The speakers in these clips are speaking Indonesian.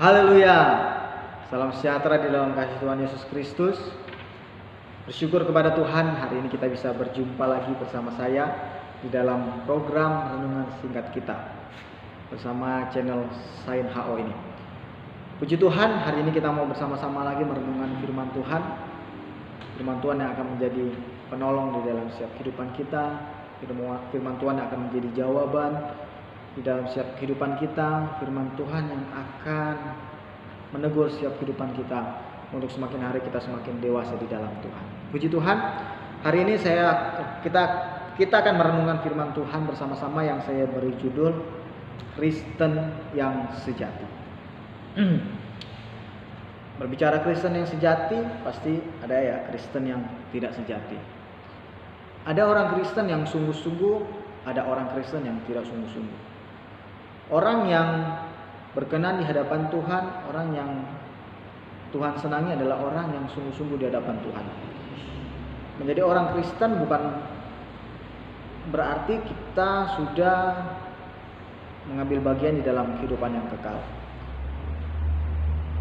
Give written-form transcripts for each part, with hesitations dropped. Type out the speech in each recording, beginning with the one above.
Haleluya. Salam sejahtera di dalam kasih Tuhan Yesus Kristus. Bersyukur kepada Tuhan, hari ini kita bisa berjumpa lagi bersama saya di dalam program renungan singkat kita bersama channel Sain HO ini. Puji Tuhan, hari ini kita mau bersama-sama lagi merenungkan firman Tuhan. Firman Tuhan yang akan menjadi penolong di dalam setiap kehidupan kita. Firman Tuhan yang akan menjadi jawaban di dalam setiap kehidupan kita. Firman Tuhan yang akan menegur setiap kehidupan kita untuk semakin hari kita semakin dewasa di dalam Tuhan. Puji Tuhan, hari ini kita akan merenungkan firman Tuhan bersama-sama yang saya beri judul Kristen yang Sejati. Berbicara Kristen yang sejati, pasti ada ya Kristen yang tidak sejati. Ada orang Kristen yang sungguh-sungguh, ada orang Kristen yang tidak sungguh-sungguh. Orang yang berkenan di hadapan Tuhan, orang yang Tuhan senangi adalah orang yang sungguh-sungguh di hadapan Tuhan. Menjadi orang Kristen bukan berarti kita sudah mengambil bagian di dalam kehidupan yang kekal.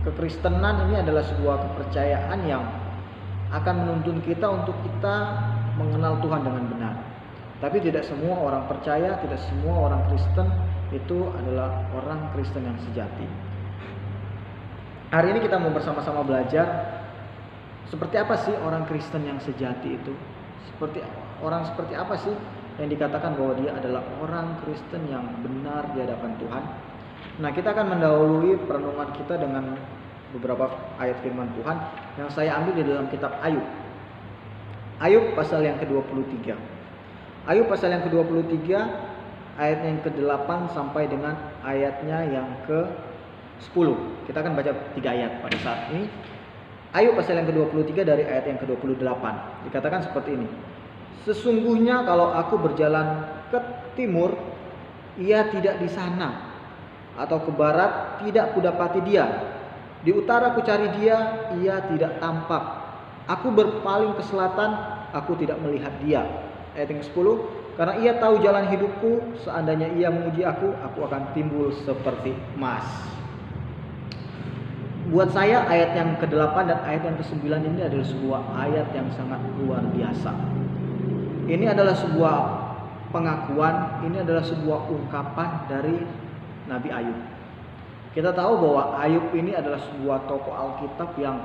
Kekristenan ini adalah sebuah kepercayaan yang akan menuntun kita untuk kita mengenal Tuhan dengan benar. Tapi tidak semua orang percaya, tidak semua orang Kristen itu adalah orang Kristen yang sejati. Hari ini kita mau bersama-sama belajar seperti apa sih orang Kristen yang sejati itu? Seperti apa sih yang dikatakan bahwa dia adalah orang Kristen yang benar di hadapan Tuhan? Nah, kita akan mendahului perenungan kita dengan beberapa ayat firman Tuhan yang saya ambil di dalam kitab Ayub. Ayub pasal yang ke-23. Ayub pasal yang ke-23 ayat yang ke-8 sampai dengan ayatnya yang ke-10. Kita akan baca 3 ayat pada saat ini. Ayub pasal yang ke-23 dari ayat yang ke-28. Dikatakan seperti ini. Sesungguhnya kalau aku berjalan ke timur, ia tidak di sana. Atau ke barat, tidak kudapati dia. Di utara ku cari dia, ia tidak tampak. Aku berpaling ke selatan, aku tidak melihat dia. Ayat yang ke-10, karena ia tahu jalan hidupku, seandainya ia menguji aku akan timbul seperti emas. Buat saya ayat yang ke-8 dan ayat yang ke-9 ini adalah sebuah ayat yang sangat luar biasa. Ini adalah sebuah pengakuan, ini adalah sebuah ungkapan dari Nabi Ayub. Kita tahu bahwa Ayub ini adalah sebuah tokoh Alkitab yang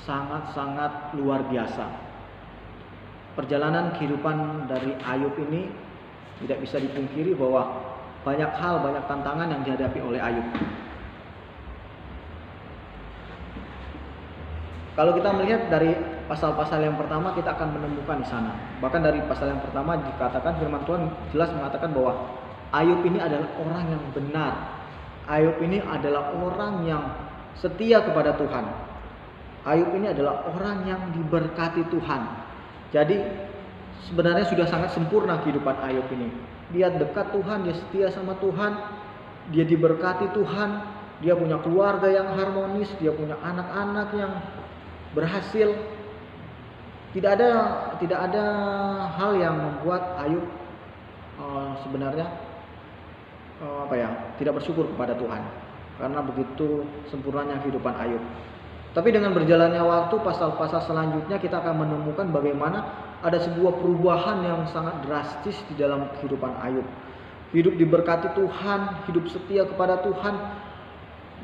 sangat-sangat luar biasa. Perjalanan kehidupan dari Ayub ini tidak bisa dipungkiri bahwa banyak hal, banyak tantangan yang dihadapi oleh Ayub. Kalau kita melihat dari pasal-pasal yang pertama, kita akan menemukan di sana. Bahkan dari pasal yang pertama dikatakan firman Tuhan jelas mengatakan bahwa Ayub ini adalah orang yang benar. Ayub ini adalah orang yang setia kepada Tuhan. Ayub ini adalah orang yang diberkati Tuhan. Jadi sebenarnya sudah sangat sempurna kehidupan Ayub ini. Dia dekat Tuhan, dia setia sama Tuhan, dia diberkati Tuhan, dia punya keluarga yang harmonis, dia punya anak-anak yang berhasil. Tidak ada hal yang membuat Ayub sebenarnya tidak bersyukur kepada Tuhan, karena begitu sempurnanya kehidupan Ayub. Tapi dengan berjalannya waktu, pasal-pasal selanjutnya kita akan menemukan bagaimana ada sebuah perubahan yang sangat drastis di dalam kehidupan Ayub. Hidup diberkati Tuhan, hidup setia kepada Tuhan.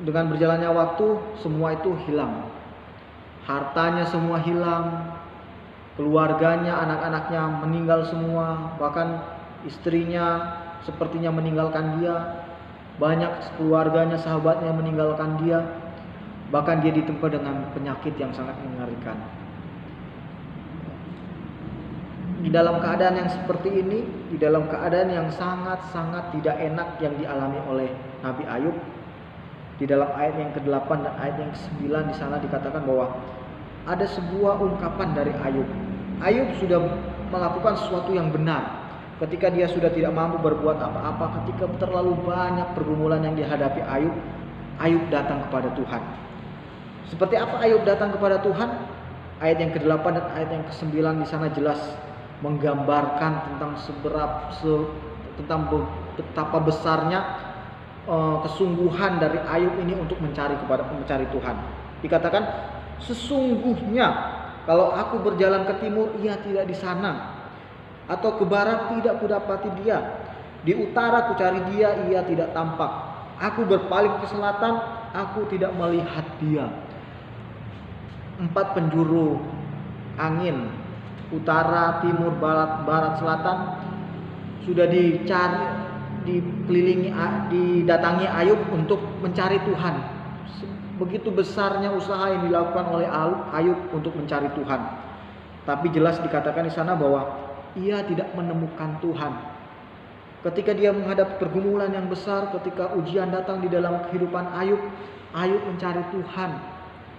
Dengan berjalannya waktu, semua itu hilang. Hartanya semua hilang, keluarganya, anak-anaknya meninggal semua, bahkan istrinya sepertinya meninggalkan dia. Banyak keluarganya, sahabatnya meninggalkan dia. Bahkan dia ditempa dengan penyakit yang sangat mengerikan. Di dalam keadaan yang seperti ini, di dalam keadaan yang sangat-sangat tidak enak yang dialami oleh Nabi Ayub, di dalam ayat yang ke-8 dan ayat yang ke-9 di sana dikatakan bahwa ada sebuah ungkapan dari Ayub. Ayub sudah melakukan sesuatu yang benar. Ketika dia sudah tidak mampu berbuat apa-apa, ketika terlalu banyak pergumulan yang dihadapi Ayub, Ayub datang kepada Tuhan. Seperti apa Ayub datang kepada Tuhan? Ayat yang ke-8 dan ayat yang ke-9 di sana jelas menggambarkan tentang betapa besarnya kesungguhan dari Ayub ini untuk mencari Tuhan. Dikatakan, sesungguhnya kalau aku berjalan ke timur, ia tidak di sana, atau ke barat, tidak kudapati dia. Di utara ku cari dia, ia tidak tampak. Aku berpaling ke selatan, aku tidak melihat dia. 4 penjuru angin, utara, timur, barat, selatan, sudah didatangi Ayub untuk mencari Tuhan. Begitu besarnya usaha yang dilakukan oleh Ayub untuk mencari Tuhan. Tapi jelas dikatakan di sana bahwa ia tidak menemukan Tuhan. Ketika dia menghadapi pergumulan yang besar, ketika ujian datang di dalam kehidupan Ayub mencari Tuhan.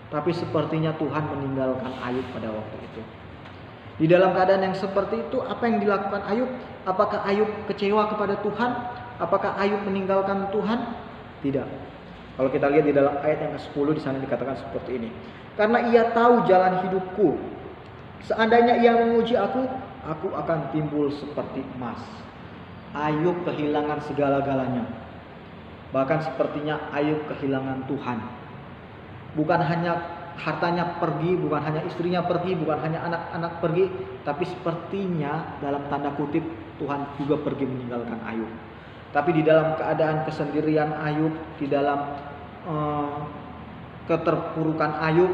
Tapi sepertinya Tuhan meninggalkan Ayub pada waktu itu. Di dalam keadaan yang seperti itu, apa yang dilakukan Ayub? Apakah Ayub kecewa kepada Tuhan? Apakah Ayub meninggalkan Tuhan? Tidak. Kalau kita lihat di dalam ayat yang ke-10 di sana dikatakan seperti ini. Karena ia tahu jalan hidupku. Seandainya ia menguji aku akan timbul seperti emas. Ayub kehilangan segala-galanya. Bahkan sepertinya Ayub kehilangan Tuhan. Bukan hanya hartanya pergi, bukan hanya istrinya pergi, bukan hanya anak-anak pergi, tapi sepertinya dalam tanda kutip Tuhan juga pergi meninggalkan Ayub. Tapi di dalam keadaan kesendirian Ayub, di dalam keterpurukan Ayub,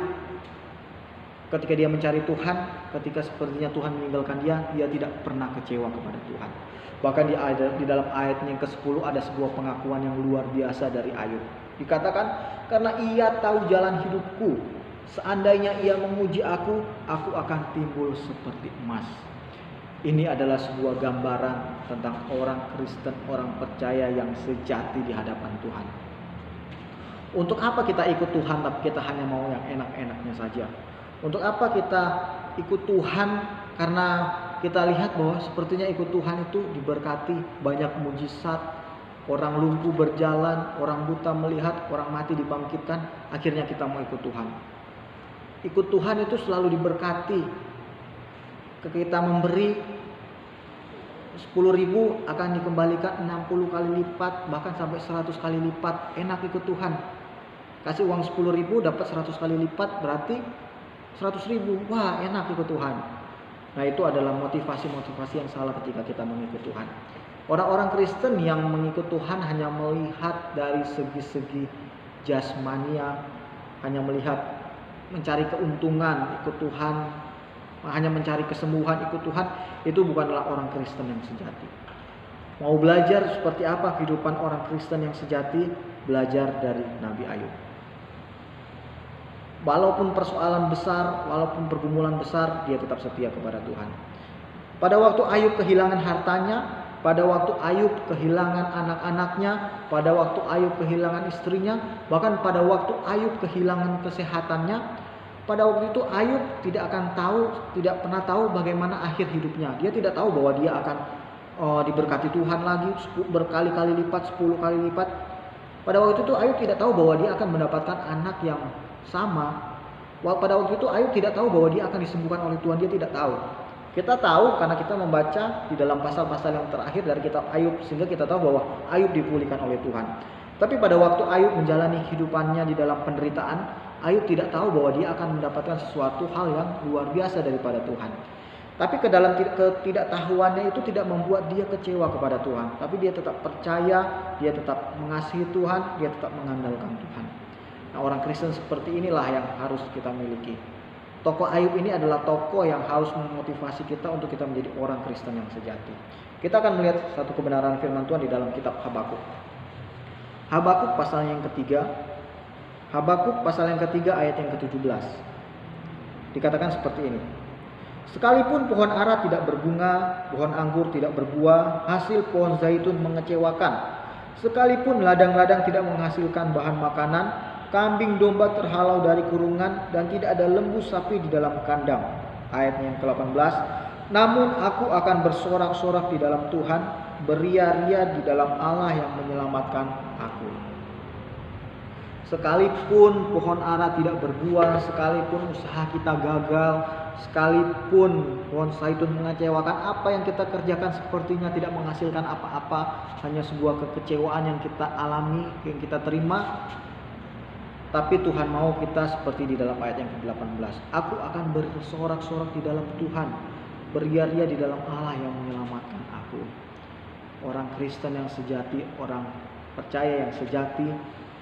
ketika dia mencari Tuhan, ketika sepertinya Tuhan meninggalkan dia tidak pernah kecewa kepada Tuhan. Bahkan di dalam ayat yang ke-10 ada sebuah pengakuan yang luar biasa dari Ayub. Dikatakan, karena ia tahu jalan hidupku, seandainya ia menguji aku akan timbul seperti emas. Ini adalah sebuah gambaran tentang orang Kristen, orang percaya yang sejati di hadapan Tuhan. Untuk apa kita ikut Tuhan tapi kita hanya mau yang enak-enaknya saja? Untuk apa kita ikut Tuhan karena kita lihat bahwa sepertinya ikut Tuhan itu diberkati, banyak mujizat, orang lumpuh berjalan, orang buta melihat, orang mati dibangkitkan, akhirnya kita mau ikut Tuhan. Ikut Tuhan itu selalu diberkati. Kita memberi 10.000 akan dikembalikan 60 kali lipat, bahkan sampai 100 kali lipat. Enak ikut Tuhan. Kasih uang 10.000 dapat 100 kali lipat, berarti 100.000. Wah, enak ikut Tuhan. Nah, itu adalah motivasi-motivasi yang salah ketika kita mengikut Tuhan. Orang-orang Kristen yang mengikut Tuhan hanya melihat dari segi-segi jasmania, hanya melihat mencari keuntungan ikut Tuhan, hanya mencari kesembuhan ikut Tuhan, itu bukanlah orang Kristen yang sejati. Mau belajar seperti apa kehidupan orang Kristen yang sejati? Belajar dari Nabi Ayub. Walaupun persoalan besar, walaupun pergumulan besar, dia tetap setia kepada Tuhan. Pada waktu Ayub kehilangan hartanya, pada waktu Ayub kehilangan anak-anaknya, pada waktu Ayub kehilangan istrinya, bahkan pada waktu Ayub kehilangan kesehatannya, pada waktu itu Ayub tidak pernah tahu bagaimana akhir hidupnya. Dia tidak tahu bahwa dia akan diberkati Tuhan lagi berkali-kali lipat, 10 kali lipat. Pada waktu itu Ayub tidak tahu bahwa dia akan mendapatkan anak yang sama. Pada waktu itu Ayub tidak tahu bahwa dia akan disembuhkan oleh Tuhan. Dia tidak tahu. Kita tahu karena kita membaca di dalam pasal-pasal yang terakhir dari kitab Ayub, sehingga kita tahu bahwa Ayub dipulihkan oleh Tuhan. Tapi pada waktu Ayub menjalani hidupannya di dalam penderitaan, Ayub tidak tahu bahwa dia akan mendapatkan sesuatu hal yang luar biasa daripada Tuhan. Tapi ke dalam ketidaktahuannya itu tidak membuat dia kecewa kepada Tuhan. Tapi dia tetap percaya, dia tetap mengasihi Tuhan, dia tetap mengandalkan Tuhan. Nah, orang Kristen seperti inilah yang harus kita miliki. Tokoh Ayub ini adalah tokoh yang harus memotivasi kita untuk kita menjadi orang Kristen yang sejati. Kita akan melihat satu kebenaran firman Tuhan di dalam kitab Habakuk. Habakuk pasal yang ketiga. Habakuk pasal yang ketiga ayat yang ke-17. Dikatakan seperti ini. Sekalipun pohon ara tidak berbunga, pohon anggur tidak berbuah, hasil pohon zaitun mengecewakan. Sekalipun ladang-ladang tidak menghasilkan bahan makanan, kambing domba terhalau dari kurungan, dan tidak ada lembu sapi di dalam kandang. Ayat yang ke-18. Namun aku akan bersorak-sorak di dalam Tuhan, beria-ria di dalam Allah yang menyelamatkan aku. Sekalipun pohon ara tidak berbuah, sekalipun usaha kita gagal, sekalipun pohon zaitun mengecewakan, apa yang kita kerjakan sepertinya tidak menghasilkan apa-apa, hanya sebuah kekecewaan yang kita alami, yang kita terima. Tapi Tuhan mau kita seperti di dalam ayat yang ke-18. Aku akan bersorak-sorak di dalam Tuhan, beria-ria di dalam Allah yang menyelamatkan aku. Orang Kristen yang sejati, orang percaya yang sejati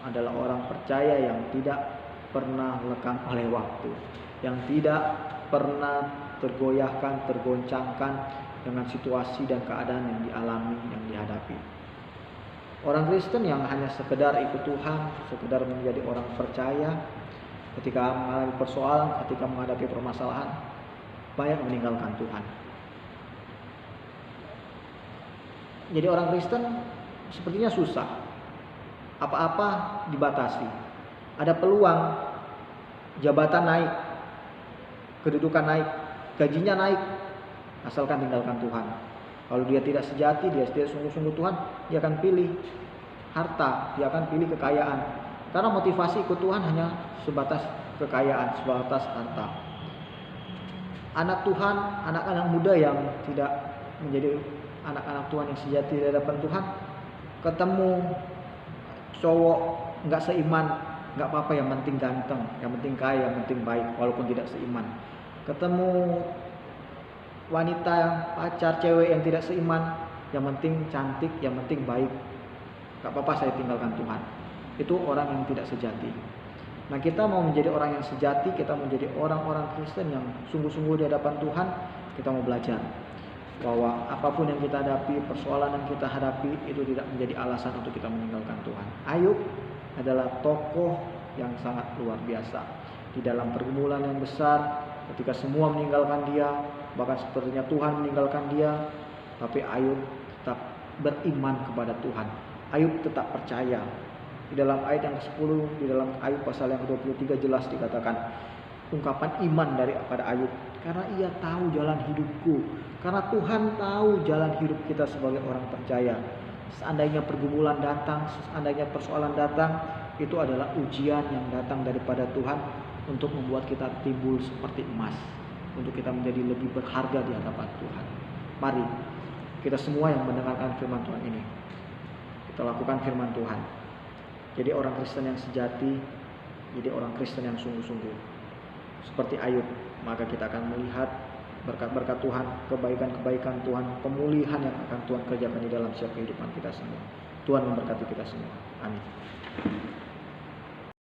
adalah orang percaya yang tidak pernah lekang oleh waktu, yang tidak pernah tergoyahkan, tergoncangkan dengan situasi dan keadaan yang dialami, yang dihadapi. Orang Kristen yang hanya sekedar ikut Tuhan, sekedar menjadi orang percaya, ketika mengalami persoalan, ketika menghadapi permasalahan, banyak meninggalkan Tuhan. Jadi orang Kristen sepertinya susah, apa-apa dibatasi. Ada peluang jabatan naik, kedudukan naik, gajinya naik, asalkan tinggalkan Tuhan. Kalau dia tidak sejati, dia tidak sungguh-sungguh Tuhan, dia akan pilih harta, dia akan pilih kekayaan. Karena motivasi ikut Tuhan hanya sebatas kekayaan, sebatas harta. Anak Tuhan, anak-anak muda yang tidak menjadi anak-anak Tuhan yang sejati di hadapan Tuhan, ketemu cowok nggak seiman, nggak apa-apa, yang penting ganteng, yang penting kaya, yang penting baik, walaupun tidak seiman. Ketemu wanita, pacar, cewek yang tidak seiman, yang penting cantik, yang penting baik, nggak apa-apa saya tinggalkan Tuhan. Itu orang yang tidak sejati. Nah, kita mau menjadi orang yang sejati, kita menjadi orang-orang Kristen yang sungguh-sungguh di hadapan Tuhan. Kita mau belajar bahwa apapun yang kita hadapi, persoalan yang kita hadapi, itu tidak menjadi alasan untuk kita meninggalkan Tuhan. Ayub adalah tokoh yang sangat luar biasa. Di dalam pergumulan yang besar, ketika semua meninggalkan dia, bahkan sepertinya Tuhan meninggalkan dia, tapi Ayub tetap beriman kepada Tuhan. Ayub tetap percaya. Di dalam ayat yang ke-10, di dalam Ayub pasal yang ke-23 jelas dikatakan ungkapan iman daripada Ayub. Karena ia tahu jalan hidupku. Karena Tuhan tahu jalan hidup kita sebagai orang percaya. Seandainya pergumulan datang, seandainya persoalan datang, itu adalah ujian yang datang daripada Tuhan untuk membuat kita timbul seperti emas, untuk kita menjadi lebih berharga di hadapan Tuhan. Mari kita semua yang mendengarkan firman Tuhan ini, kita lakukan firman Tuhan. Jadi orang Kristen yang sejati, jadi orang Kristen yang sungguh-sungguh. Seperti Ayub, maka kita akan melihat berkat-berkat Tuhan, kebaikan-kebaikan Tuhan, pemulihan yang akan Tuhan kerjakan di dalam setiap kehidupan kita semua. Tuhan memberkati kita semua. Amin.